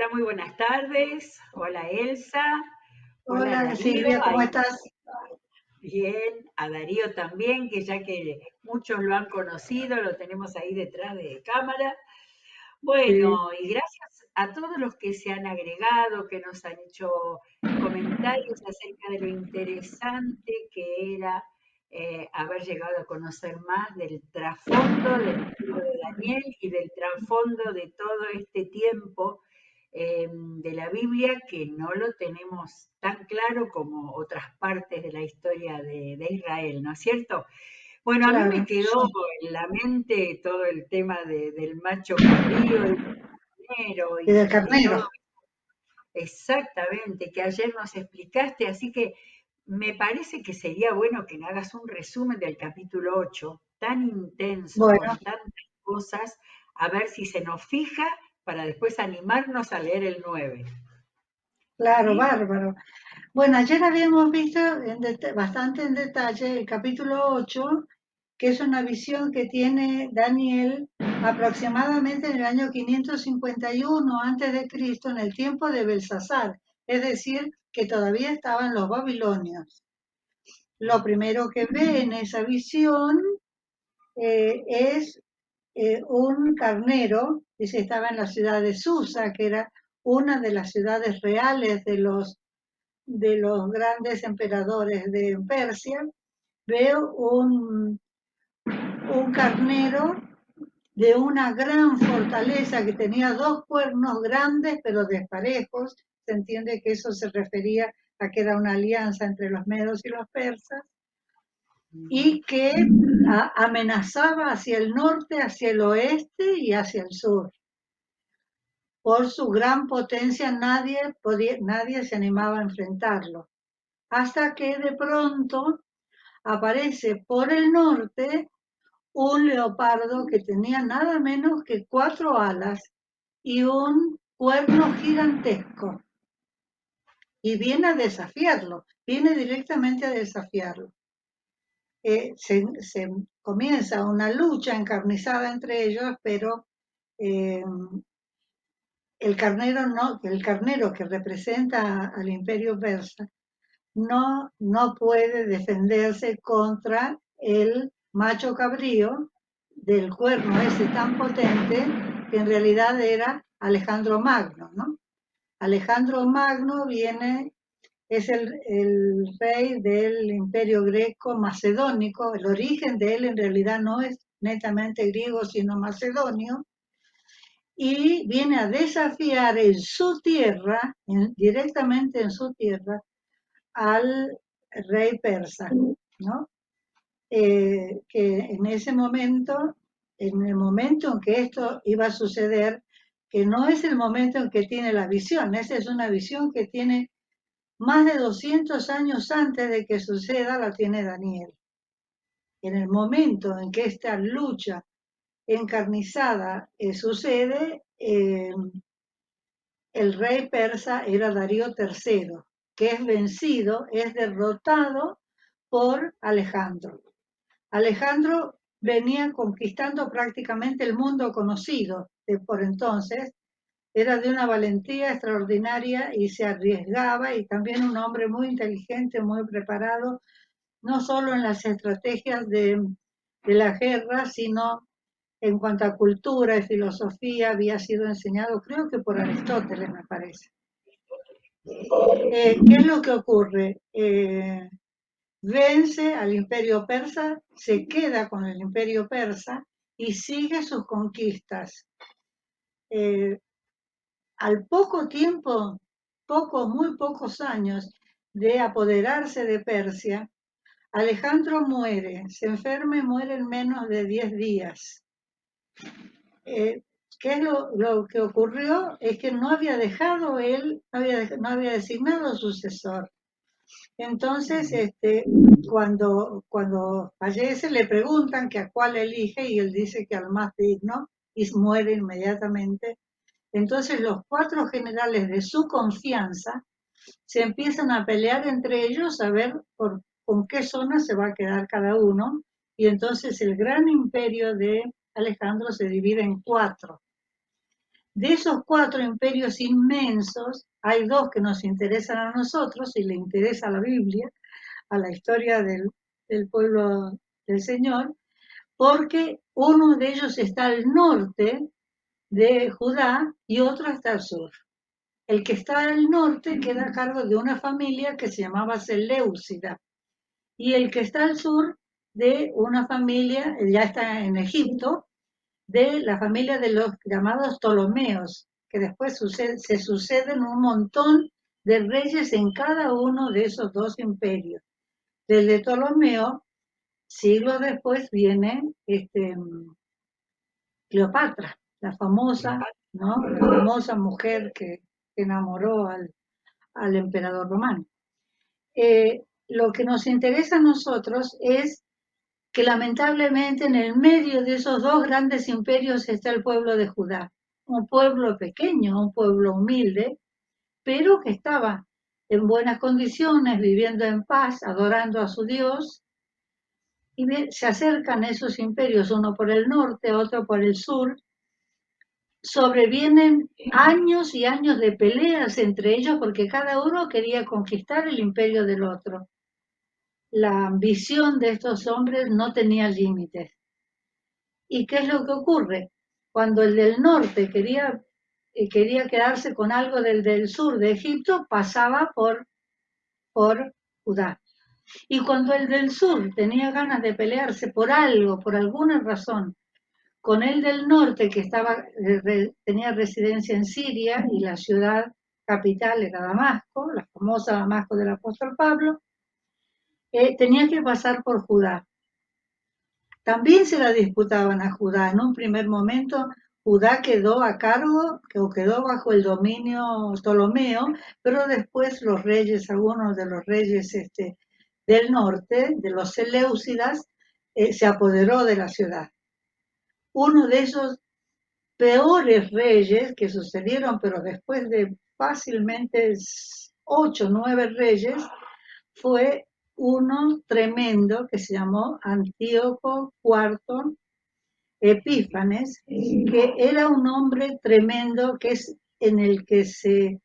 Hola, muy buenas tardes. Hola, Elsa. Hola, Hola Darío. Silvia, ¿cómo Ahí estás? bien. A Darío también, que ya que muchos lo han conocido, lo tenemos ahí detrás de cámara. Sí, Bueno, y gracias a todos los que se han agregado, que nos han hecho comentarios acerca de lo interesante que era haber llegado a conocer más del trasfondo del libro de Daniel y del trasfondo de todo este tiempo de la Biblia que no lo tenemos tan claro como otras partes de la historia de Israel, ¿no es cierto? Bueno, a mí me claro, quedó sí. en la mente todo el tema del macho cabrío y carnero Y del y de todo carnero. exactamente que ayer nos explicaste, así que me parece que sería bueno que me hagas un resumen del capítulo 8, tan intenso, Bueno, con tantas cosas, a ver si se nos fija para después animarnos a leer el 9. claro, ¿Sí? bárbaro. Bueno, ayer habíamos visto bastante en detalle el capítulo 8, que es una visión que tiene Daniel aproximadamente en el año 551 antes de Cristo, en el tiempo de Belsasar, es decir, que todavía estaban los babilonios. Lo primero que ve en esa visión es un carnero, dice, estaba en la ciudad de Susa, que era una de las ciudades reales de los grandes emperadores de Persia. Veo un carnero de una gran fortaleza que tenía dos cuernos grandes pero desparejos. Se entiende que eso se refería a que era una alianza entre los medos y los persas y que amenazaba hacia el norte, hacia el oeste y hacia el sur. Por su gran potencia nadie se animaba a enfrentarlo. Hasta que de pronto aparece por el norte un leopardo que tenía nada menos que 4 alas y un cuerno gigantesco. Y viene a desafiarlo, viene directamente a desafiarlo. Se comienza una lucha encarnizada entre ellos, pero eh, el carnero que representa al imperio persa no puede defenderse contra el macho cabrío del cuerno ese tan potente que en realidad era Alejandro Magno, ¿no? Alejandro Magno es el rey del imperio greco macedónico. El origen de él en realidad no es netamente griego, sino macedonio, y viene a desafiar en su tierra, directamente en su tierra, al rey persa, ¿no? Que en el momento en que esto iba a suceder, que no es el momento en que tiene la visión, esa es una visión que tiene más de 200 años antes de que suceda, la tiene Daniel. En el momento en que esta lucha encarnizada sucede, el rey persa era Darío III, que es vencido, es derrotado por Alejandro. Alejandro venía conquistando prácticamente el mundo conocido por entonces, era de una valentía extraordinaria y se arriesgaba, y también un hombre muy inteligente, muy preparado, no solo en las estrategias de la guerra, sino en cuanto a cultura y filosofía. Había sido enseñado, creo que por Aristóteles, me parece. ¿Qué es lo que ocurre? Vence al imperio persa, se queda con el imperio persa y sigue sus conquistas. Eh, Al poco tiempo, muy pocos años de apoderarse de Persia, Alejandro muere, se enferma y muere en menos de 10 días. Eh, ¿Qué es lo que ocurrió? Es que no había dejado él, no había designado sucesor. Entonces, cuando fallece, le preguntan que a cuál elige y él dice que al más digno y muere inmediatamente. Entonces, los 4 generales de su confianza se empiezan a pelear entre ellos a ver con qué zona se va a quedar cada uno. Y entonces el gran imperio de Alejandro se divide en 4. De esos 4 imperios inmensos, hay 2 que nos interesan a nosotros y le interesa a la Biblia, a la historia del pueblo del Señor, porque uno de ellos está al norte de Judá y otro está al sur. El que está al norte queda a cargo de una familia que se llamaba Seleucida y el que está al sur de una familia, ya está en Egipto, de la familia de los llamados Ptolomeos, que después se suceden un montón de reyes en cada uno de esos 2 imperios. Del de Ptolomeo, siglos después, viene Cleopatra, la famosa, ¿no? La famosa mujer que enamoró al emperador romano. Lo que nos interesa a nosotros es que lamentablemente en el medio de esos 2 grandes imperios está el pueblo de Judá, un pueblo pequeño, un pueblo humilde, pero que estaba en buenas condiciones, viviendo en paz, adorando a su Dios, y se acercan esos imperios, uno por el norte, otro por el sur, sobrevienen años y años de peleas entre ellos porque cada uno quería conquistar el imperio del otro. La ambición de estos hombres no tenía límites. ¿Y qué es lo que ocurre? Cuando el del norte quería quedarse con algo del sur de Egipto, pasaba por Judá. Y cuando el del sur tenía ganas de pelearse por algo, por alguna razón, con el del norte que tenía residencia en Siria y la ciudad capital era Damasco, la famosa Damasco del apóstol Pablo, tenía que pasar por Judá. También se la disputaban a Judá. En un primer momento, Judá quedó a cargo, o quedó bajo el dominio Ptolomeo, pero después los reyes, algunos de los reyes del norte, de los Seleucidas, se apoderó de la ciudad. Uno de esos peores reyes que sucedieron, pero después de fácilmente 8 o 9 reyes, fue uno tremendo que se llamó Antíoco IV Epífanes, que era un hombre tremendo que es en el que se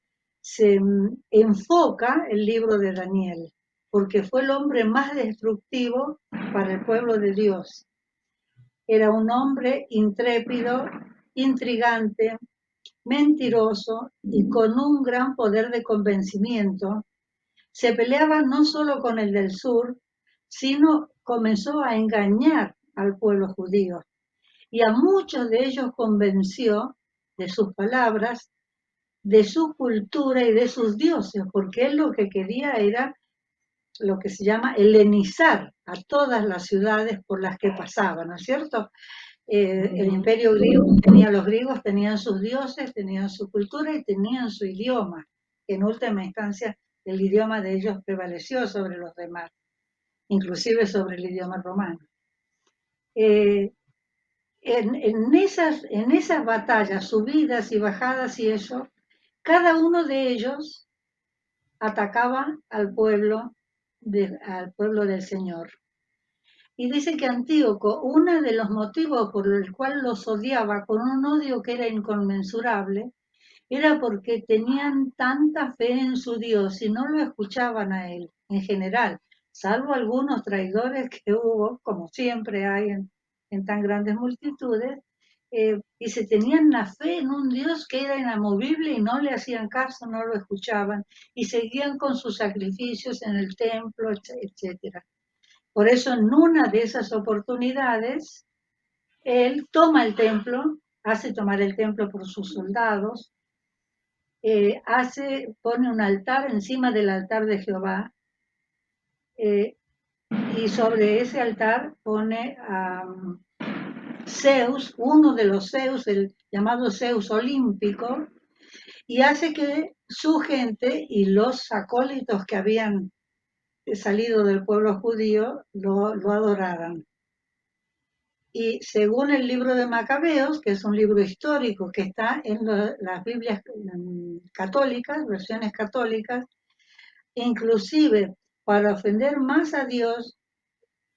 enfoca el libro de Daniel, porque fue el hombre más destructivo para el pueblo de Dios. Era un hombre intrépido, intrigante, mentiroso y con un gran poder de convencimiento. Se peleaba no solo con el del sur, sino comenzó a engañar al pueblo judío. Y a muchos de ellos convenció de sus palabras, de su cultura y de sus dioses, porque él lo que quería era lo que se llama helenizar a todas las ciudades por las que pasaba, ¿no es cierto? El imperio griego los griegos tenían sus dioses, tenían su cultura y tenían su idioma, que en última instancia el idioma de ellos prevaleció sobre los demás, inclusive sobre el idioma romano. En esas batallas, subidas y bajadas y eso, cada uno de ellos atacaba al pueblo del Señor. Y dice que Antíoco, uno de los motivos por el cual los odiaba con un odio que era inconmensurable, era porque tenían tanta fe en su Dios y no lo escuchaban a él, en general, salvo algunos traidores que hubo, como siempre hay en tan grandes multitudes, y se tenían la fe en un Dios que era inamovible y no le hacían caso, no lo escuchaban, y seguían con sus sacrificios en el templo, etc. Por eso en una de esas oportunidades, él toma el templo, hace tomar el templo por sus soldados, pone un altar encima del altar de Jehová, y sobre ese altar pone a Zeus, uno de los Zeus, el llamado Zeus olímpico, y hace que su gente y los acólitos que habían salido del pueblo judío lo adoraran. Y según el libro de Macabeos, que es un libro histórico que está en las Biblias católicas, versiones católicas, inclusive para ofender más a Dios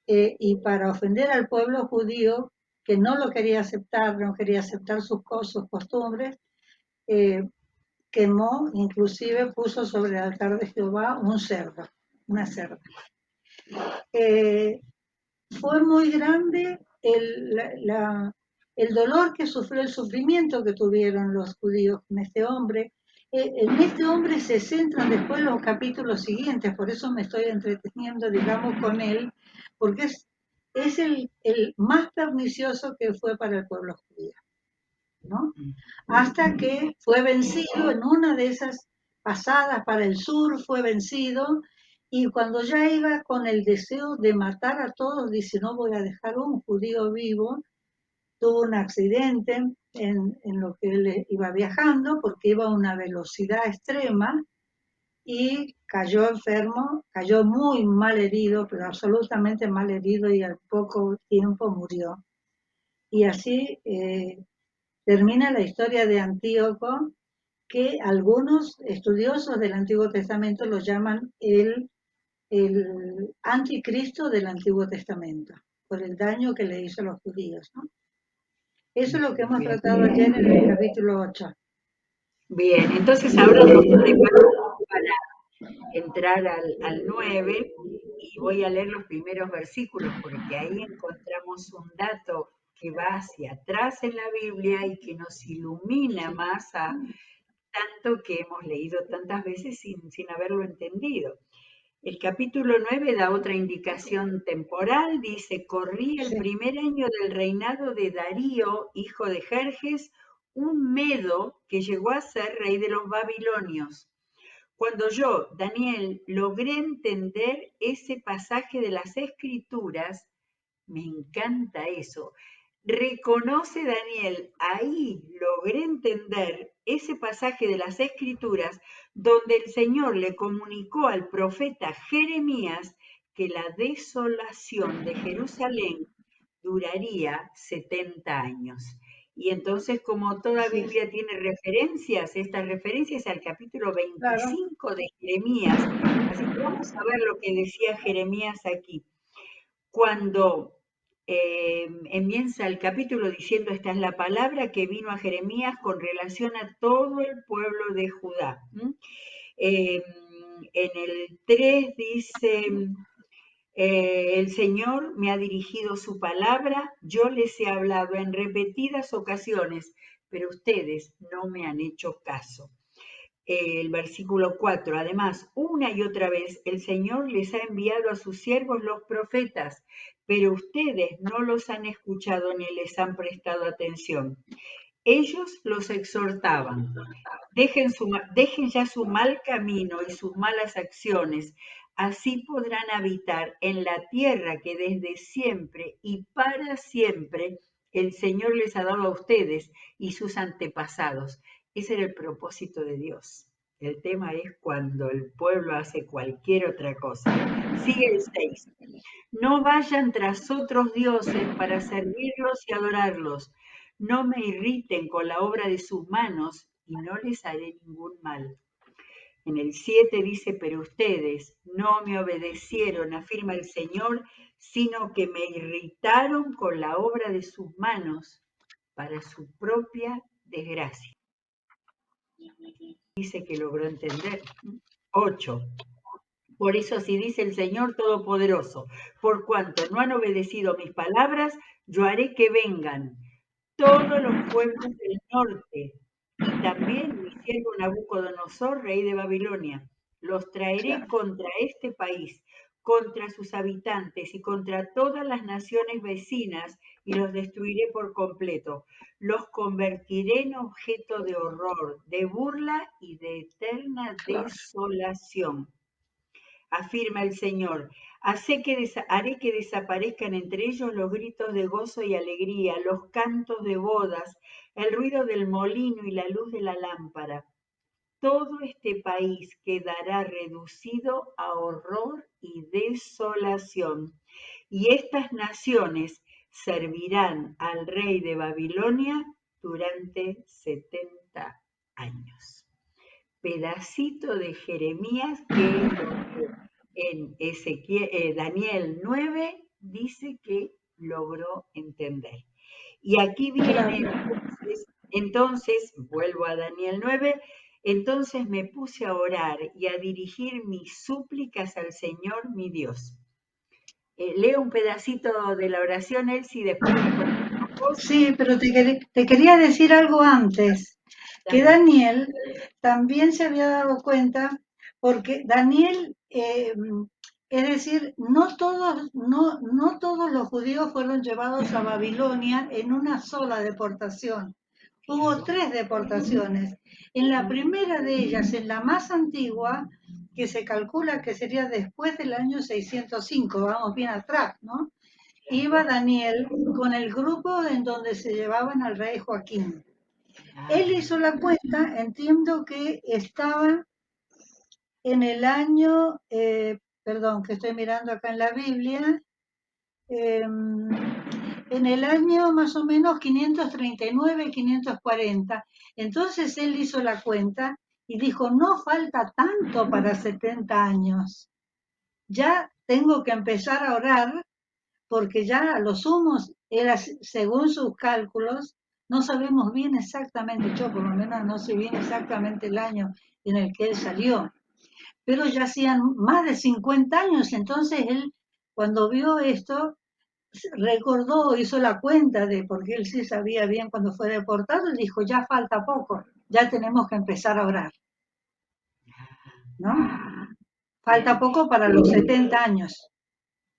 y para ofender al pueblo judío, que no lo quería aceptar, no quería aceptar sus costumbres, quemó, inclusive puso sobre el altar de Jehová un cerdo, una cerda. Fue muy grande el dolor que sufrió, el sufrimiento que tuvieron los judíos con este hombre. En este hombre se centran después los capítulos siguientes, por eso me estoy entreteniendo, digamos, con él, porque es el más pernicioso que fue para el pueblo judío, ¿no? Hasta que fue vencido en una de esas pasadas para el sur, fue vencido, y cuando ya iba con el deseo de matar a todos, dice, no voy a dejar un judío vivo, tuvo un accidente en lo que él iba viajando, porque iba a una velocidad extrema, y cayó enfermo, cayó muy mal herido, pero absolutamente mal herido, y al poco tiempo murió. Y así termina la historia de Antíoco, que algunos estudiosos del Antiguo Testamento lo llaman el anticristo del Antiguo Testamento, por el daño que le hizo a los judíos, ¿no? Eso es lo que hemos Bien, tratado ayer en el capítulo 8. bien. Entonces ahora tomé para entrar al 9 y voy a leer los primeros versículos porque ahí encontramos un dato que va hacia atrás en la Biblia y que nos ilumina Sí, más a tanto que hemos leído tantas veces sin haberlo entendido. El capítulo 9 da otra indicación temporal, dice, corría el sí, primer año del reinado de Darío, hijo de Jerjes, un medo que llegó a ser rey de los babilonios. Cuando yo, Daniel, logré entender ese pasaje de las Escrituras, me encanta eso. Reconoce Daniel, ahí logré entender ese pasaje de las Escrituras donde el Señor le comunicó al profeta Jeremías que la desolación de Jerusalén duraría 70 años. Y entonces, como toda así es. Biblia tiene referencias, estas referencias al capítulo Claro, 25 de Jeremías, así que vamos a ver lo que decía Jeremías aquí. Cuando empieza el capítulo diciendo, esta es la palabra que vino a Jeremías con relación a todo el pueblo de Judá. En el 3 dice, el Señor me ha dirigido su palabra, yo les he hablado en repetidas ocasiones, pero ustedes no me han hecho caso. El versículo 4, además, una y otra vez el Señor les ha enviado a sus siervos los profetas, pero ustedes no los han escuchado ni les han prestado atención. Ellos los exhortaban, dejen ya su mal camino y sus malas acciones, así podrán habitar en la tierra que desde siempre y para siempre el Señor les ha dado a ustedes y sus antepasados. Ese era el propósito de Dios. El tema es cuando el pueblo hace cualquier otra cosa. Sigue el 6. No vayan tras otros dioses para servirlos y adorarlos. No me irriten con la obra de sus manos y no les haré ningún mal. En el 7 dice, pero ustedes no me obedecieron, afirma el Señor, sino que me irritaron con la obra de sus manos para su propia desgracia. Dice que logró entender. 8. Por eso así dice el Señor Todopoderoso, por cuanto no han obedecido mis palabras, yo haré que vengan todos los pueblos del norte y también mi siervo Nabucodonosor, rey de Babilonia. Los traeré claro, contra este país, contra sus habitantes y contra todas las naciones vecinas y los destruiré por completo. Los convertiré en objeto de horror, de burla y de eterna claro. desolación, afirma el Señor. Haré que desaparezcan entre ellos los gritos de gozo y alegría, los cantos de bodas, el ruido del molino y la luz de la lámpara. Todo este país quedará reducido a horror y desolación. Y estas naciones servirán al rey de Babilonia durante 70 años. Pedacito de Jeremías que en Daniel 9 dice que logró entender. Y aquí viene Claro. entonces Entonces, vuelvo a Daniel 9, entonces me puse a orar y a dirigir mis súplicas al Señor mi Dios. Leo un pedacito de la oración, Elsie, y después me contestas vos. Sí, pero te quería decir algo antes, que Dale. Daniel también se había dado cuenta, porque Daniel, es decir, no todos los judíos fueron llevados a Babilonia en una sola deportación. Hubo Claro. 3 deportaciones. En la primera de ellas, en la más antigua, que se calcula que sería después del año 605, vamos bien atrás, ¿no? Iba Claro. Daniel con el grupo en donde se llevaban al rey Joaquín. Él Ah, hizo la cuenta, entiendo que estaba en el año, perdón, que estoy mirando acá en la Biblia, en el año más o menos 539, 540. Entonces él hizo la cuenta y dijo, no falta tanto para 70 años. Ya tengo que empezar a orar porque ya a los humos era, según sus cálculos, no sabemos bien exactamente, yo por lo menos no sé bien exactamente el año en el que él salió, pero ya hacían más de 50 años, entonces él cuando vio esto, recordó, hizo la cuenta de, porque él sí sabía bien cuando fue deportado, y dijo, ya falta poco, ya tenemos que empezar a orar, ¿no? Falta bien. poco para los 70 años.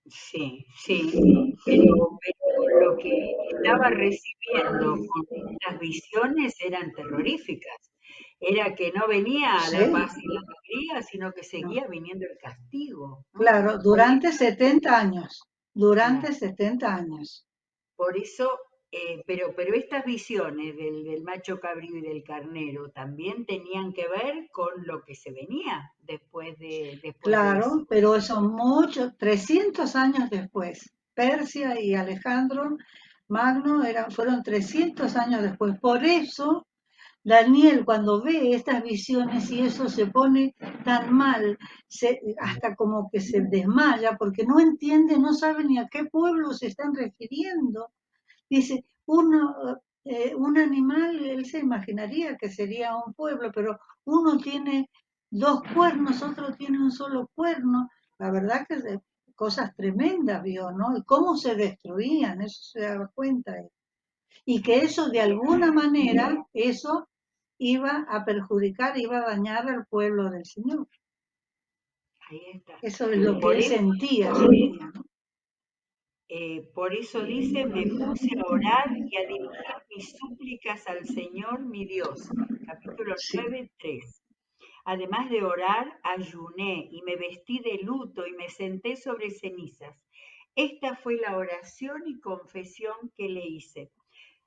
Sí, sí, pero lo que estaba recibiendo con estas visiones eran terroríficas. Era que no venía la Sí, paz y la alegría, sino que no. seguía viniendo el castigo, ¿no? Claro, Por durante eso, 70 años, claro, durante 70 años. por eso, pero estas visiones del macho cabrío y del carnero también tenían que ver con lo que se venía después de eso. Claro, pero son muchos, 300 años después. Persia y Alejandro Magno fueron 300 años después. Por eso, Daniel, cuando ve estas visiones y eso se pone tan mal, hasta como que se desmaya, porque no entiende, no sabe ni a qué pueblo se están refiriendo. Dice, un animal, él se imaginaría que sería un pueblo, pero uno tiene 2 cuernos, otro tiene un solo cuerno. La verdad que cosas tremendas vio, ¿no? Y cómo se destruían, eso se daba cuenta. Y que eso de alguna manera, eso iba a perjudicar, iba a dañar al pueblo del Señor. Ahí está. Eso es lo que Por él eso sentía, ¿no? Por eso dice, me puse a orar y a dirigir mis súplicas al Señor mi Dios. Capítulo Sí, 9, 3. Además de orar, ayuné y me vestí de luto y me senté sobre cenizas. Esta fue la oración y confesión que le hice.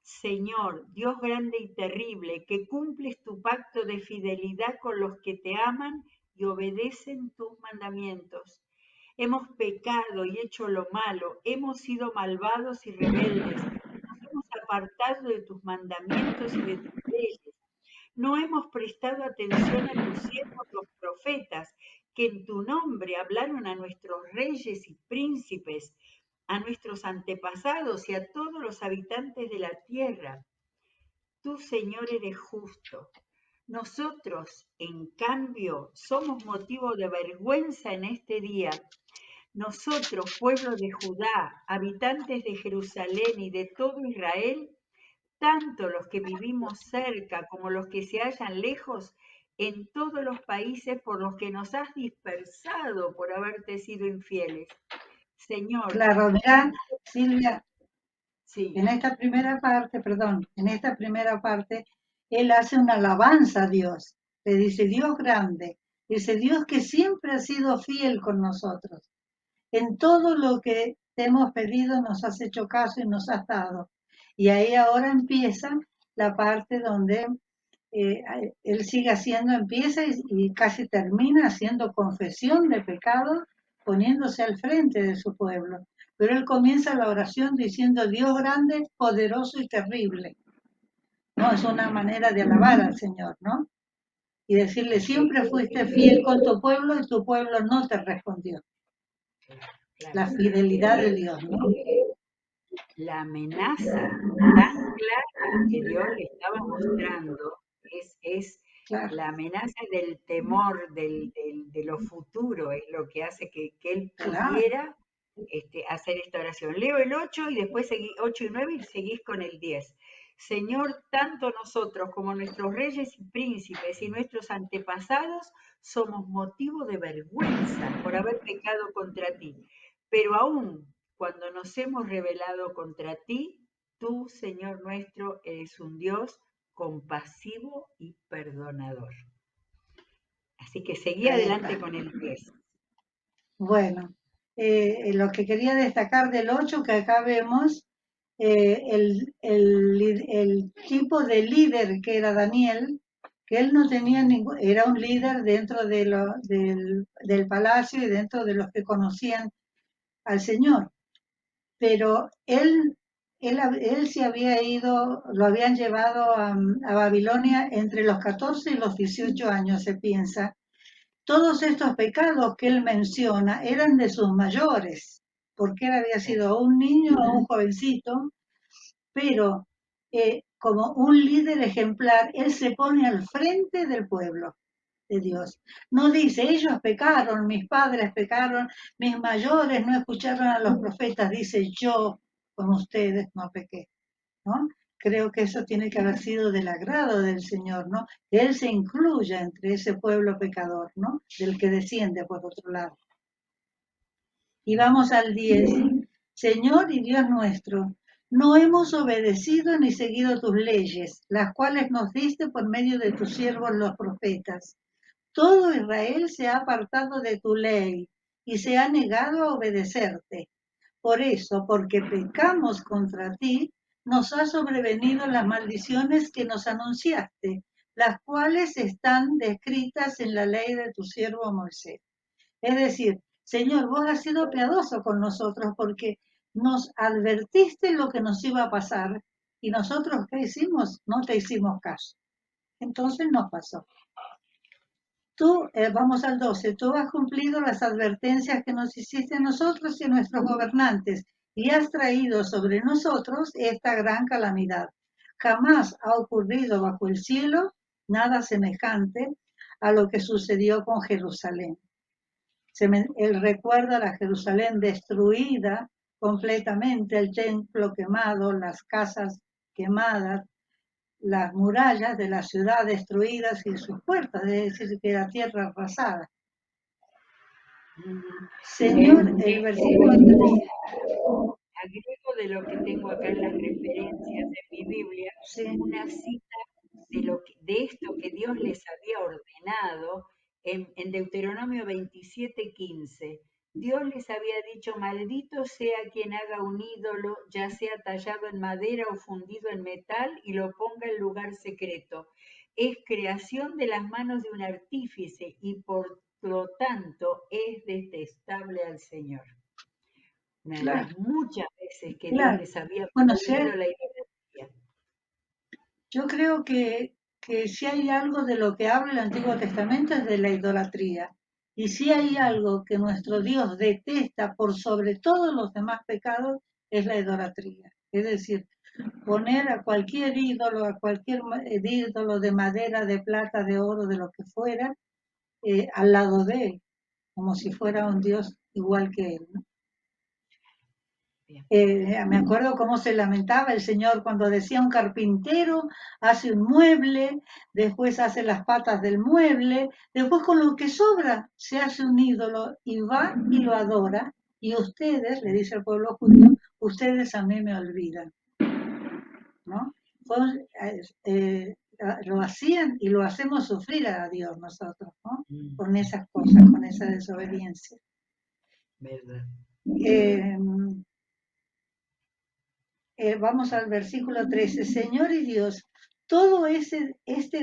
Señor, Dios grande y terrible, que cumples tu pacto de fidelidad con los que te aman y obedecen tus mandamientos. Hemos pecado y hecho lo malo, hemos sido malvados y rebeldes, nos hemos apartado de tus mandamientos y de tus leyes. No hemos prestado atención a tus siervos los profetas, que en tu nombre hablaron a nuestros reyes y príncipes, a nuestros antepasados y a todos los habitantes de la tierra. Tú, Señor, eres justo. Nosotros, en cambio, somos motivo de vergüenza en este día. Nosotros, pueblo de Judá, habitantes de Jerusalén y de todo Israel, tanto los que vivimos cerca como los que se hallan lejos, en todos los países por los que nos has dispersado por haberte sido infieles. Señor, claro, mira, Silvia, sí, en esta primera parte, perdón, en esta primera parte, él hace una alabanza a Dios. Le dice, Dios grande, dice, Dios que siempre ha sido fiel con nosotros. En todo lo que te hemos pedido nos has hecho caso y nos has dado. Y ahí ahora empieza la parte donde eh, él sigue haciendo, empieza y casi termina haciendo confesión de pecado, poniéndose al frente de su pueblo. Pero él comienza la oración diciendo, Dios grande, poderoso y terrible. No, es una manera de alabar al Señor, ¿no? Y decirle, sí, siempre fuiste fiel con tu pueblo y tu pueblo no te respondió. claro, claro. La fidelidad de Eh, Dios, ¿no? la amenaza tan claro que Dios le estaba mostrando es claro, la amenaza del temor de lo futuro, es lo que hace que él claro. pudiera hacer esta oración. Leo el 8 y después 8 y 9 y seguís con el 10. Señor, tanto nosotros como nuestros reyes y príncipes y nuestros antepasados somos motivo de vergüenza por haber pecado contra ti. Pero aún cuando nos hemos rebelado contra ti, tú, Señor nuestro, eres un Dios compasivo y perdonador. Así que seguí Ahí adelante está. con el 10. Bueno, lo que quería destacar del 8 que acá vemos, el tipo de líder que era Daniel, que él no tenía ningún, era un líder dentro del palacio y dentro de los que conocían al Señor, pero él se había ido, lo habían llevado a Babilonia entre los 14 y los 18 años, se piensa. Todos estos pecados que él menciona eran de sus mayores, porque él había sido un niño o un jovencito, pero como un líder ejemplar, él se pone al frente del pueblo de Dios. No dice, ellos pecaron, mis padres pecaron, mis mayores no escucharon a los profetas, dice, yo con ustedes no pequé, ¿no? Creo que eso tiene que haber sido del agrado del Señor, ¿no? Que Él se incluya entre ese pueblo pecador, ¿no? Del que desciende por otro lado. Y vamos al 10. Señor y Dios nuestro, no hemos obedecido ni seguido tus leyes, las cuales nos diste por medio de tus siervos los profetas. Todo Israel se ha apartado de tu ley y se ha negado a obedecerte. Por eso, porque pecamos contra ti, nos ha sobrevenido las maldiciones que nos anunciaste, las cuales están descritas en la ley de tu siervo Moisés. Es decir, Señor, vos has sido piadoso con nosotros porque nos advertiste lo que nos iba a pasar y nosotros, ¿qué hicimos? No te hicimos caso. Entonces nos pasó. Tú, vamos al 12, tú has cumplido las advertencias que nos hiciste a nosotros y a nuestros gobernantes y has traído sobre nosotros esta gran calamidad. Jamás ha ocurrido bajo el cielo nada semejante a lo que sucedió con Jerusalén. Él recuerda la Jerusalén destruida completamente, el templo quemado, las casas quemadas, las murallas de la ciudad destruidas y sus puertas, es decir, que la tierra arrasada. Señor, el versículo 13. Agrego de lo que tengo acá en las referencias de mi Biblia, Sí, una cita de esto que Dios les había ordenado en Deuteronomio 27:15. Dios les había dicho, maldito sea quien haga un ídolo, ya sea tallado en madera o fundido en metal, y lo ponga en lugar secreto. Es creación de las manos de un artífice y por lo tanto es detestable al Señor. Una de claro, las muchas veces que Dios claro. les había Bueno, prohibido la idolatría. yo creo que si hay algo de lo que habla el Antiguo Testamento es de la idolatría. Y si hay algo que nuestro Dios detesta por sobre todos los demás pecados, es la idolatría. Es decir, poner a cualquier ídolo, a cualquier ídolo de madera, de plata, de oro, de lo que fuera, al lado de él, como si fuera un Dios igual que él, ¿no? Me acuerdo cómo se lamentaba el Señor cuando decía un carpintero hace un mueble, después hace las patas del mueble, después con lo que sobra se hace un ídolo y va y lo adora. Y ustedes, le dice al pueblo judío, ustedes a mí me olvidan, ¿no? Fue, lo hacían y lo hacemos sufrir a Dios nosotros, ¿no? Con esas cosas, con esa desobediencia. ¿Verdad? Eh, vamos al versículo 13. Señor y Dios, todo este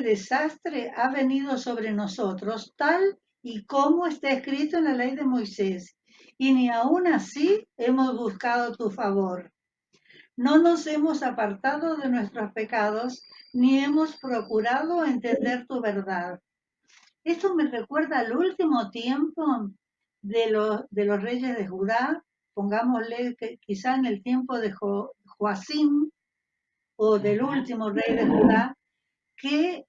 desastre ha venido sobre nosotros tal y como está escrito en la ley de Moisés, y ni aún así hemos buscado tu favor. No nos hemos apartado de nuestros pecados, ni hemos procurado entender tu verdad. Esto me recuerda al último tiempo de los reyes de Judá, pongámosle que quizá en el tiempo de Joacim, o del último rey de Judá, que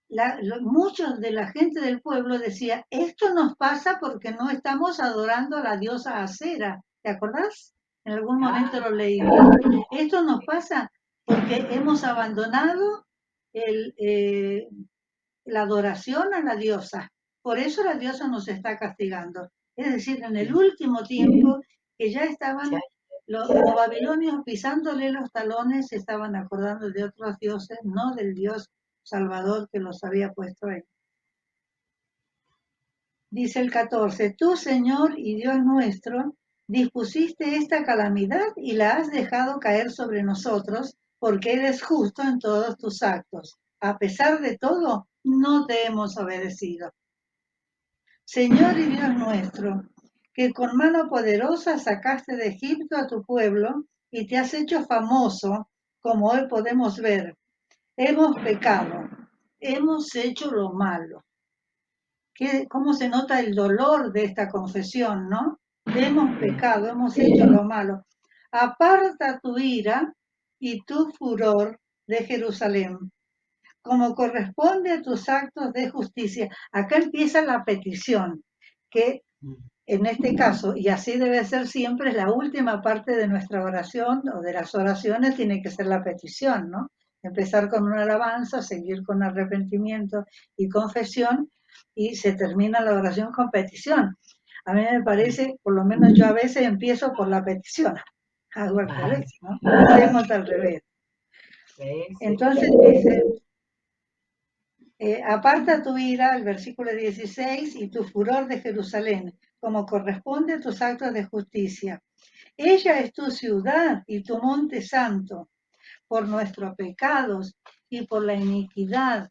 muchos de la gente del pueblo decía, esto nos pasa porque no estamos adorando a la diosa Acera. ¿Te acordás? En algún momento lo leímos. Esto nos pasa porque hemos abandonado la adoración a la diosa. Por eso la diosa nos está castigando. Es decir, en el último tiempo, que ya estaban los babilonios pisándole los talones, se estaban acordando de otros dioses, no del Dios Salvador que los había puesto ahí. Dice el 14, tú, Señor y Dios nuestro, dispusiste esta calamidad y la has dejado caer sobre nosotros, porque eres justo en todos tus actos. A pesar de todo, no te hemos obedecido. Señor y Dios nuestro, que con mano poderosa sacaste de Egipto a tu pueblo y te has hecho famoso, como hoy podemos ver. Hemos pecado, hemos hecho lo malo. ¿Cómo se nota el dolor de esta confesión, no? Hemos pecado, hemos hecho lo malo. Aparta tu ira y tu furor de Jerusalén, como corresponde a tus actos de justicia. Acá empieza la petición, que en este caso, y así debe ser siempre, la última parte de nuestra oración o de las oraciones tiene que ser la petición, ¿no? Empezar con una alabanza, seguir con arrepentimiento y confesión, y se termina la oración con petición. A mí me parece, por lo menos yo a veces empiezo por la petición, hago al revés, ¿no? Hacemos al revés. Entonces dice, aparta tu ira, el versículo 16, y tu furor de Jerusalén, como corresponde a tus actos de justicia. Ella es tu ciudad y tu monte santo. Por nuestros pecados y por la iniquidad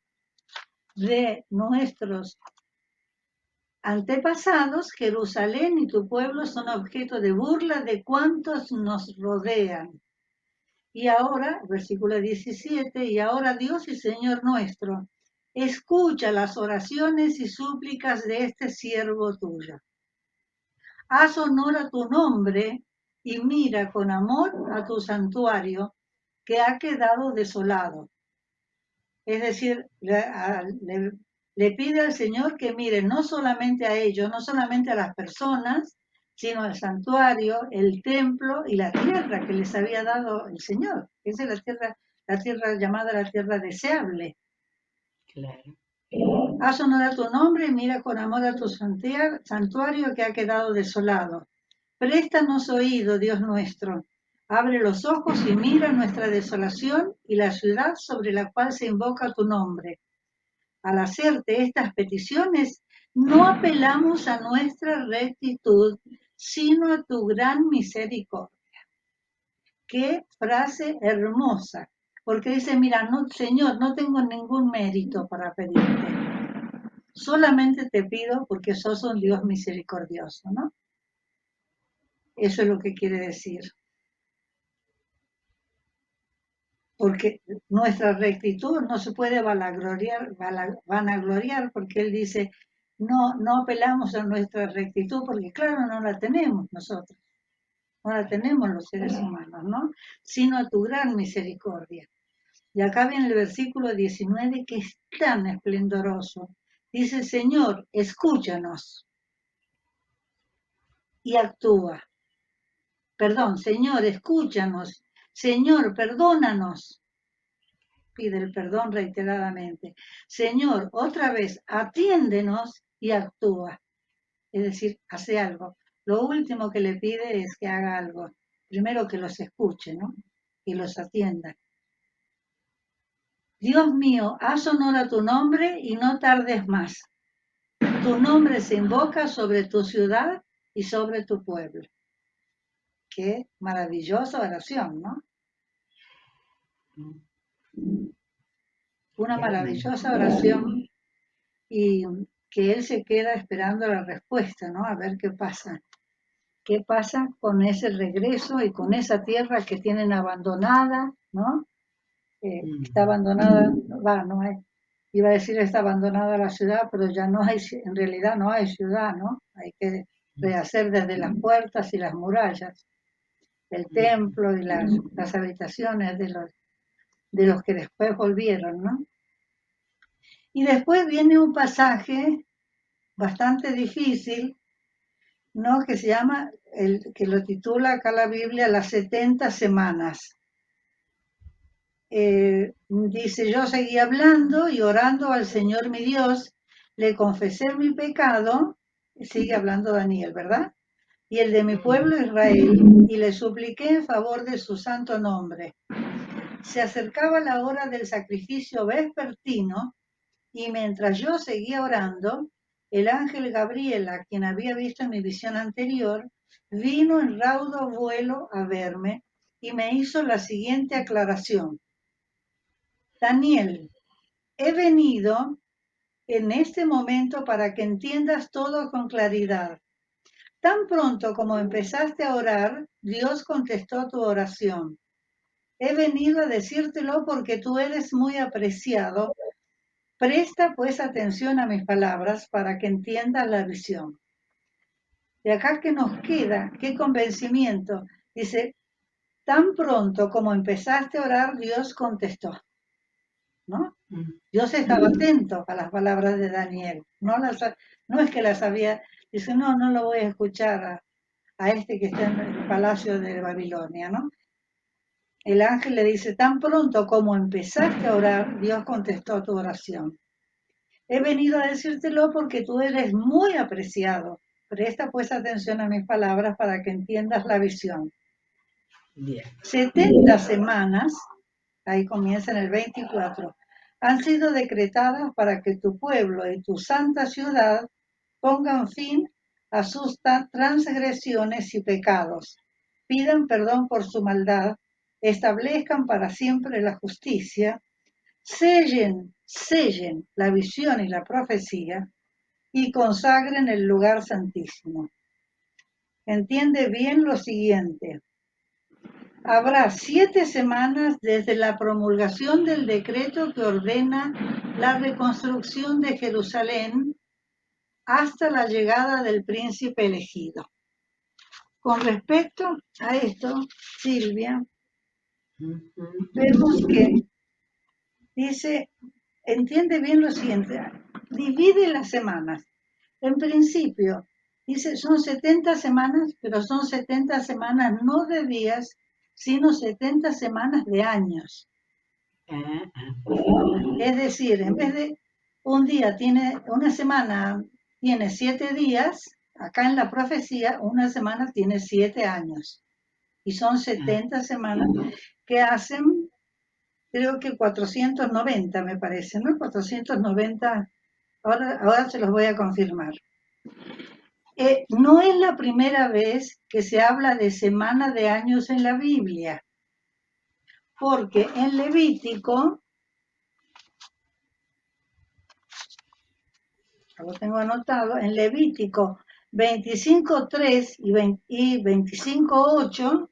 de nuestros antepasados, Jerusalén y tu pueblo son objeto de burla de cuantos nos rodean. Y ahora, versículo 17, y ahora Dios y Señor nuestro, escucha las oraciones y súplicas de este siervo tuyo. Haz honor a tu nombre y mira con amor a tu santuario que ha quedado desolado. Es decir, le pide al Señor que mire no solamente a ellos, no solamente a las personas, sino al santuario, el templo y la tierra que les había dado el Señor. Esa es la tierra llamada la tierra deseable. Claro. Haz honor a tu nombre y mira con amor a tu santuario que ha quedado desolado. Préstanos oído, Dios nuestro. Abre los ojos y mira nuestra desolación y la ciudad sobre la cual se invoca tu nombre. Al hacerte estas peticiones, no apelamos a nuestra rectitud, sino a tu gran misericordia. Qué frase hermosa, porque dice, mira, no, Señor, no tengo ningún mérito para pedirte. Solamente te pido porque sos un Dios misericordioso, ¿no? Eso es lo que quiere decir. Porque nuestra rectitud no se puede vanagloriar, porque él dice, no apelamos a nuestra rectitud, porque claro, no la tenemos nosotros, no la tenemos los seres humanos, ¿no? Sino a tu gran misericordia. Y acá viene el versículo 19, que es tan esplendoroso. Dice, Señor, escúchanos y actúa. Perdón, Señor, escúchanos. Señor, perdónanos. Pide el perdón reiteradamente. Señor, otra vez, atiéndenos y actúa. Es decir, hace algo. Lo último que le pide es que haga algo. Primero que los escuche, ¿no? Y los atienda. Dios mío, haz honor a tu nombre y no tardes más. Tu nombre se invoca sobre tu ciudad y sobre tu pueblo. Qué maravillosa oración, ¿no? Una maravillosa oración y que él se queda esperando la respuesta, ¿no? A ver qué pasa. ¿Qué pasa con ese regreso y con esa tierra que tienen abandonada, ¿no? Está abandonada, no hay, iba a decir está abandonada la ciudad, pero ya no hay, en realidad no hay ciudad, ¿no? Hay que rehacer desde las puertas y las murallas, el templo y las habitaciones de los que después volvieron, ¿no? Y después viene un pasaje bastante difícil, ¿no? Que se llama, que lo titula acá la Biblia, las 70 semanas. Dice, yo seguí hablando y orando al Señor mi Dios, le confesé mi pecado, sigue hablando Daniel, ¿verdad? Y el de mi pueblo Israel, y le supliqué en favor de su santo nombre. Se acercaba la hora del sacrificio vespertino, y mientras yo seguía orando, el ángel Gabriel, a quien había visto en mi visión anterior, vino en raudo vuelo a verme y me hizo la siguiente aclaración. Daniel, he venido en este momento para que entiendas todo con claridad. Tan pronto como empezaste a orar, Dios contestó tu oración. He venido a decírtelo porque tú eres muy apreciado. Presta pues atención a mis palabras para que entiendas la visión. De acá que nos queda, qué convencimiento. Dice, tan pronto como empezaste a orar, Dios contestó, ¿no? Dios estaba atento a las palabras de Daniel. No es que las había, dice, no lo voy a escuchar a este que está en el palacio de Babilonia, ¿no? El ángel le dice, tan pronto como empezaste a orar, Dios contestó tu oración. He venido a decírtelo porque tú eres muy apreciado. Presta pues atención a mis palabras para que entiendas la visión. Bien. 70 semanas, ahí comienza en el 24, han sido decretadas para que tu pueblo y tu santa ciudad pongan fin a sus transgresiones y pecados, pidan perdón por su maldad, establezcan para siempre la justicia, sellen la visión y la profecía y consagren el lugar santísimo. Entiende bien lo siguiente. Habrá 7 semanas desde la promulgación del decreto que ordena la reconstrucción de Jerusalén hasta la llegada del príncipe elegido. Con respecto a esto, Silvia, vemos que dice, entiende bien lo siguiente, divide las semanas. En principio, dice, son 70 semanas, pero son 70 semanas no de días, sino 70 semanas de años. Es decir, en vez de una semana tiene 7 días, acá en la profecía, una semana tiene 7 años. Y son 70 semanas que hacen, creo que 490 me parece, ¿no? 490, ahora se los voy a confirmar. No es la primera vez que se habla de semana de años en la Biblia, porque en Levítico, lo tengo anotado, en Levítico 25.3 y 25.8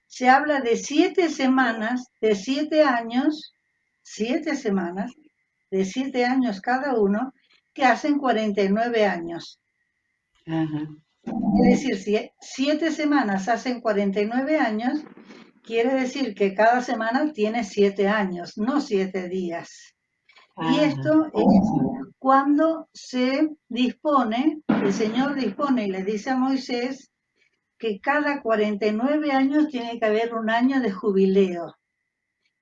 se habla de 7 semanas de 7 años, 7 semanas de 7 años cada uno, que hacen 49 años. Es decir, si 7 semanas hacen 49 años, quiere decir que cada semana tiene 7 años, no 7 días. Y esto es cuando se dispone, el Señor dispone y le dice a Moisés que cada 49 años tiene que haber un año de jubileo.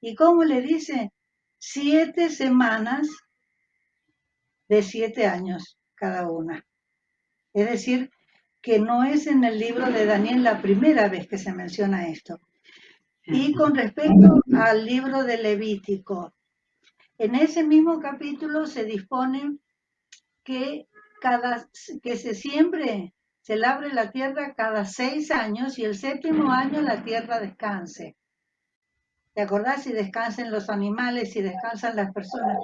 ¿Y cómo le dice? 7 semanas de 7 años cada una. Es decir, que no es en el libro de Daniel la primera vez que se menciona esto. Y con respecto al libro de Levítico, en ese mismo capítulo se dispone que se labre la tierra cada 6 años y el 7º año la tierra descanse. ¿Te acordás? Si descansen los animales, si descansan las personas.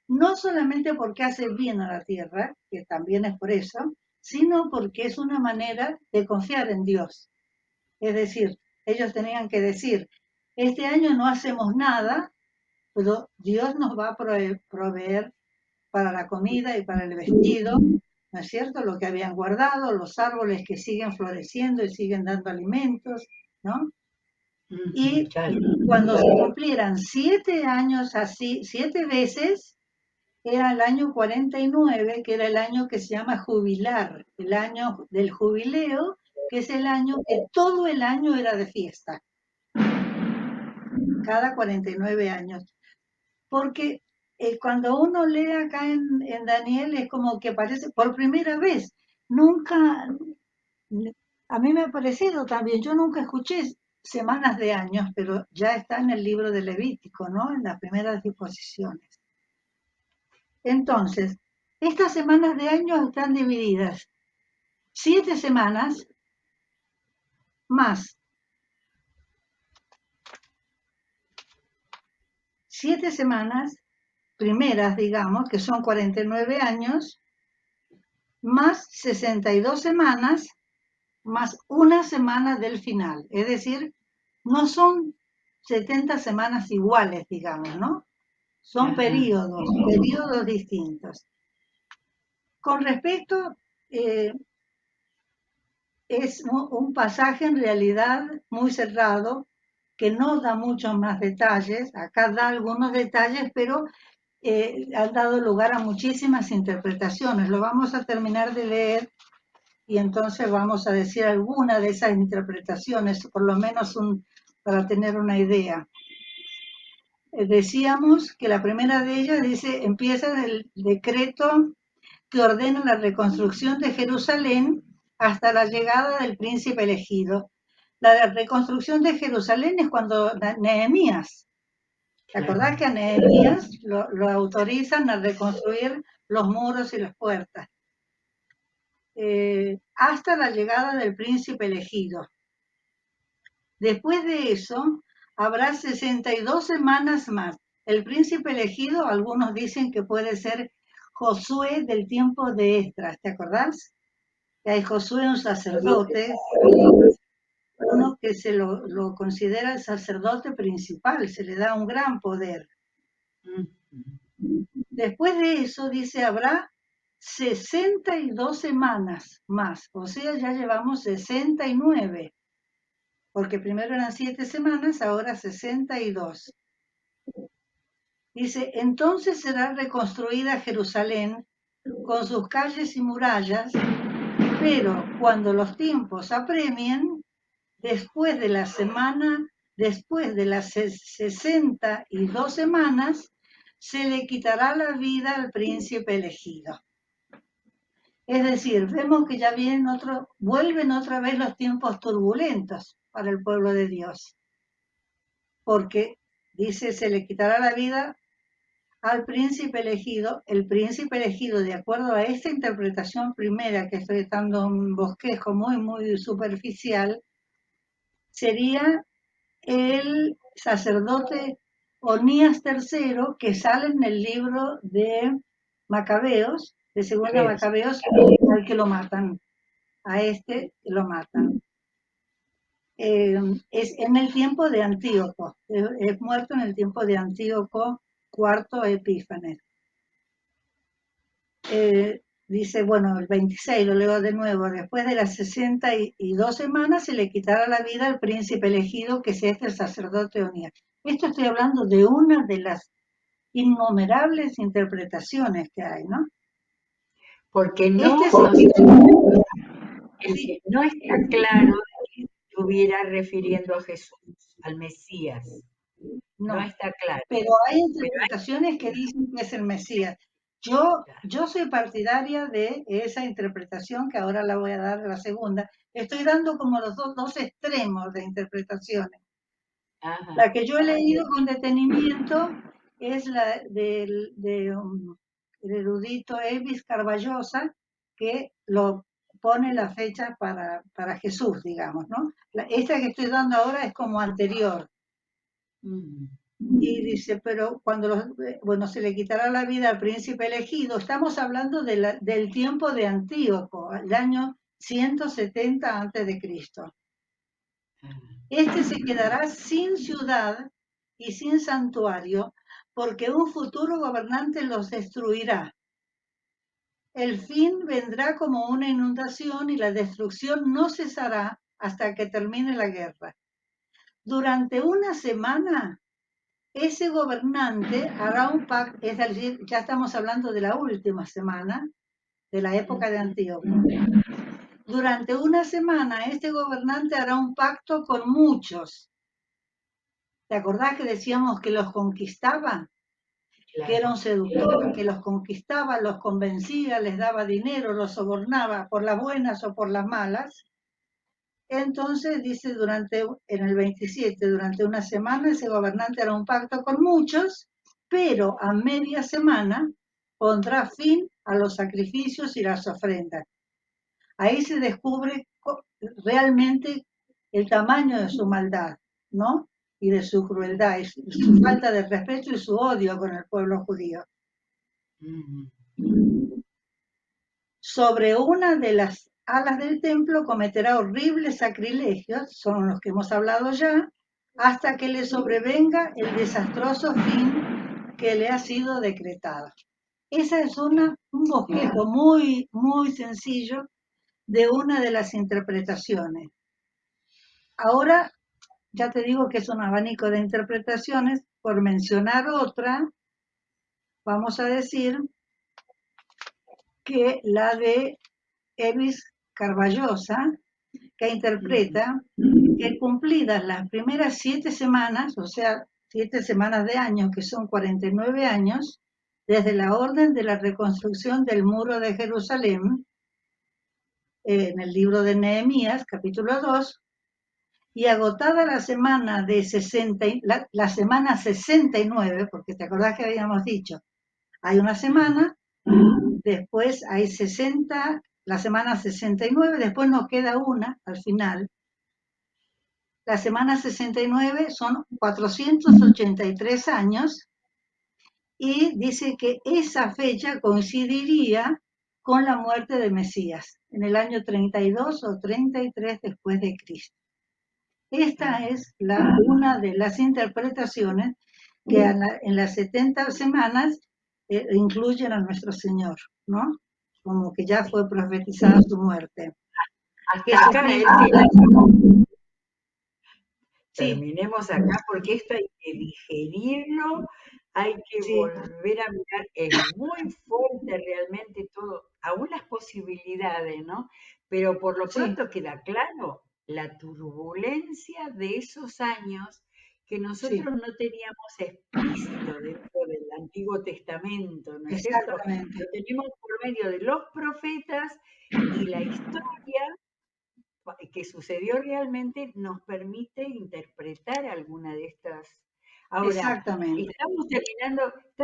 No solamente porque hace bien a la tierra, que también es por eso, sino porque es una manera de confiar en Dios. Es decir, ellos tenían que decir, este año no hacemos nada, pero Dios nos va a proveer para la comida y para el vestido, ¿no es cierto? Lo que habían guardado, los árboles que siguen floreciendo y siguen dando alimentos, ¿no? Y Claro. cuando se cumplieran 7 años así, 7 veces, era el año 49, que era el año que se llama jubilar, el año del jubileo, que es el año que todo el año era de fiesta, cada 49 años. Porque cuando uno lee acá en Daniel es como que aparece por primera vez. Nunca, a mí me ha parecido también, yo nunca escuché semanas de años, pero ya está en el libro de Levítico, ¿no? En las primeras disposiciones. Entonces, estas semanas de años están divididas 7 semanas más 7 semanas primeras, digamos, que son 49 años, más 62 semanas, más una semana del final. Es decir, no son 70 semanas iguales, digamos, ¿no? Son periodos distintos. Con respecto, es un pasaje en realidad muy cerrado, que no da muchos más detalles. Acá da algunos detalles, pero han dado lugar a muchísimas interpretaciones. Lo vamos a terminar de leer y entonces vamos a decir alguna de esas interpretaciones, por lo menos para tener una idea. Decíamos que la primera de ellas dice, empieza el decreto que ordena la reconstrucción de Jerusalén hasta la llegada del príncipe elegido. La reconstrucción de Jerusalén es cuando Nehemías, ¿te acordás que a Nehemías lo autorizan a reconstruir los muros y las puertas? Hasta la llegada del príncipe elegido. Después de eso, habrá 62 semanas más. El príncipe elegido, algunos dicen que puede ser Josué del tiempo de Esdras, ¿te acordás? Que hay Josué, un sacerdote, uno que se lo considera el sacerdote principal, se le da un gran poder. Después de eso, dice, habrá 62 semanas más, o sea, ya llevamos 69, porque primero eran 7 semanas, ahora 62. Dice, entonces será reconstruida Jerusalén con sus calles y murallas, pero cuando los tiempos apremien, después de las 62 semanas, se le quitará la vida al príncipe elegido. Es decir, vemos que ya vuelven otra vez los tiempos turbulentos para el pueblo de Dios. Porque dice, se le quitará la vida al príncipe elegido. El príncipe elegido, de acuerdo a esta interpretación primera, que estoy dando un bosquejo muy, muy superficial, sería el sacerdote Onías III, que sale en el libro de Macabeos, de Segunda Macabeos, al que lo matan. A este lo matan. Es en el tiempo de Antíoco, es muerto en el tiempo de Antíoco IV Epífanes. Dice, bueno, el 26, lo leo de nuevo, después de las 62 semanas se le quitará la vida al príncipe elegido, que es el sacerdote Onías. Esto estoy hablando de una de las innumerables interpretaciones que hay, ¿no? Porque no está claro que se estuviera refiriendo a Jesús, al Mesías. No está claro. Pero hay interpretaciones que dicen que es el Mesías. Yo soy partidaria de esa interpretación, que ahora la voy a dar la segunda. Estoy dando como los dos extremos de interpretaciones. Ajá. La que yo he leído con detenimiento es la del erudito Elvis Carballosa, que lo pone la fecha para Jesús, digamos, ¿no? Esta que estoy dando ahora es como anterior. Y dice, pero cuando se le quitará la vida al príncipe elegido, estamos hablando del tiempo de Antíoco, el año 170 a.C. Este se quedará sin ciudad y sin santuario, porque un futuro gobernante los destruirá. El fin vendrá como una inundación y la destrucción no cesará hasta que termine la guerra. durante una semana ese gobernante hará un pacto, es decir, ya estamos hablando de la última semana de la época de Antíoco. Durante una semana este gobernante hará un pacto con muchos. ¿Te acordás que decíamos que los conquistaba? Claro. Que era un seductor, que los conquistaba, los convencía, les daba dinero, los sobornaba por las buenas o por las malas. Entonces dice en el 27, durante una semana ese gobernante hará un pacto con muchos, pero a media semana pondrá fin a los sacrificios y las ofrendas. Ahí se descubre realmente el tamaño de su maldad, ¿no? Y de su crueldad, y su falta de respeto y su odio con el pueblo judío. Sobre una de las alas del templo cometerá horribles sacrilegios, son los que hemos hablado ya, hasta que le sobrevenga el desastroso fin que le ha sido decretado. Esa es un bosquejo muy, muy sencillo de una de las interpretaciones. Ahora ya te digo que es un abanico de interpretaciones. Por mencionar otra, vamos a decir que la de Evis Carballosa, que interpreta que cumplidas las primeras 7 semanas, o sea, 7 semanas de año, que son 49 años, desde la orden de la reconstrucción del muro de Jerusalén, en el libro de Nehemías, capítulo 2, y agotada la semana de 60, la semana 69, porque te acordás que habíamos dicho, hay una semana, después hay 60, la semana 69, después nos queda una al final. La semana 69 son 483 años y dice que esa fecha coincidiría con la muerte de Mesías, en el año 32 o 33 después de Cristo. Esta es una de las interpretaciones que en las 70 semanas incluyen a nuestro Señor, ¿no? Como que ya fue profetizada su muerte. Hasta acá, terminemos acá porque esto hay que digerirlo, hay que volver a mirar, es muy fuerte realmente todo, aún las posibilidades, ¿no? Pero por lo pronto queda claro la turbulencia de esos años que nosotros no teníamos explícito dentro del Antiguo Testamento, ¿no es cierto? Lo tenemos por medio de los profetas y la historia que sucedió realmente nos permite interpretar alguna de estas. Ahora, está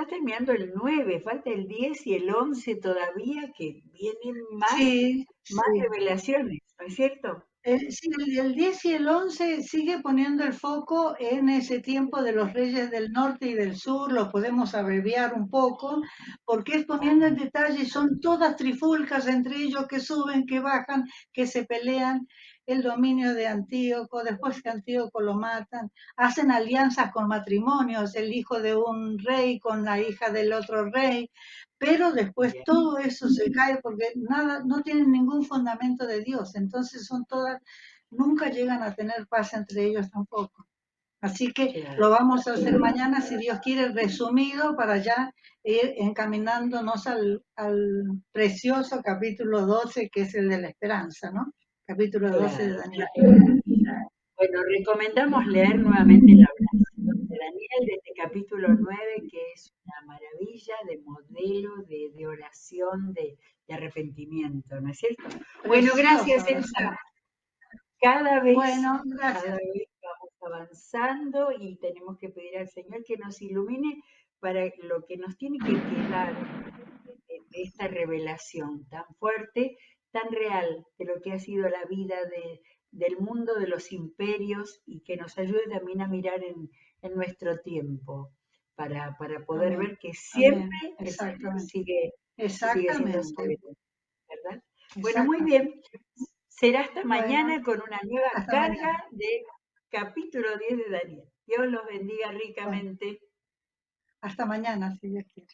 terminando el 9, falta el 10 y el 11 todavía, que vienen más revelaciones, ¿no es cierto? Sí, el 10 y el 11 sigue poniendo el foco en ese tiempo de los reyes del norte y del sur, lo podemos abreviar un poco, porque es poniendo en detalle, son todas trifulcas entre ellos que suben, que bajan, que se pelean, el dominio de Antíoco, después que Antíoco lo matan, hacen alianzas con matrimonios, el hijo de un rey con la hija del otro rey, pero después todo eso se cae porque nada, no tienen ningún fundamento de Dios, entonces son todas, nunca llegan a tener paz entre ellos tampoco. Así que lo vamos a hacer mañana, si Dios quiere, resumido para ya ir encaminándonos al precioso capítulo 12, que es el de la esperanza, ¿no? Capítulo 12 de Daniel. Bueno, recomendamos leer nuevamente la oración de Daniel de este capítulo 9, que es una maravilla de modelo de oración, de arrepentimiento, ¿no es cierto? Bueno, gracias, Elsa. Cada vez vamos avanzando y tenemos que pedir al Señor que nos ilumine para lo que nos tiene que quedar de esta revelación tan fuerte, tan real de lo que ha sido la vida del mundo de los imperios y que nos ayude también a mirar en nuestro tiempo para poder ver que siempre el Señor sigue siendo soberano, ¿verdad? Bueno, muy bien. Será hasta mañana con una nueva carga de capítulo 10 de Daniel. Dios los bendiga ricamente. Hasta mañana, si Dios quiere.